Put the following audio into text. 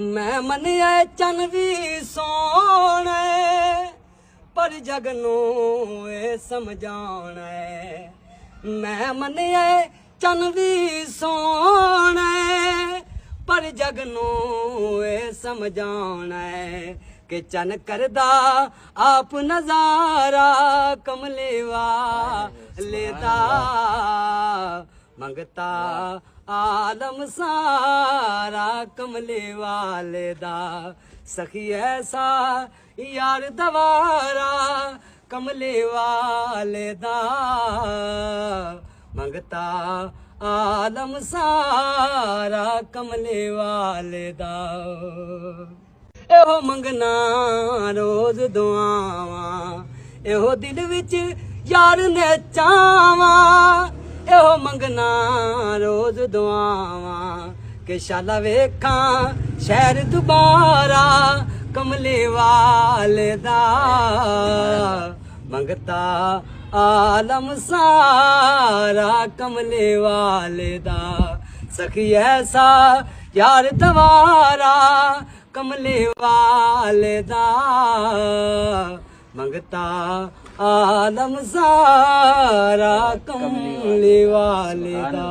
मैं मनिया चन भी सोना पर जग नू ए समझाना मैं मनिया चन भी सोना पर जग नू ए समझाना कि चन करदा आप नजारा कमले वालेदा मंगता आलम सारा कमले वालेदा सखी ऐसा यार दवारा कमले वालेदा मंगता आलम सारा कमले वालेदा एहो मंगना रोज दुआवां एहो दिल विच यार ने चावां एहो मंगना रोज दुआवां कि शाला वेखां शहर दुबारा कमले वालेदा मंगता आलम सारा कमले वालेदा सखी ऐसा यार दवारा कमले वालेदा मंगता आलम सारा कमले वालेदा।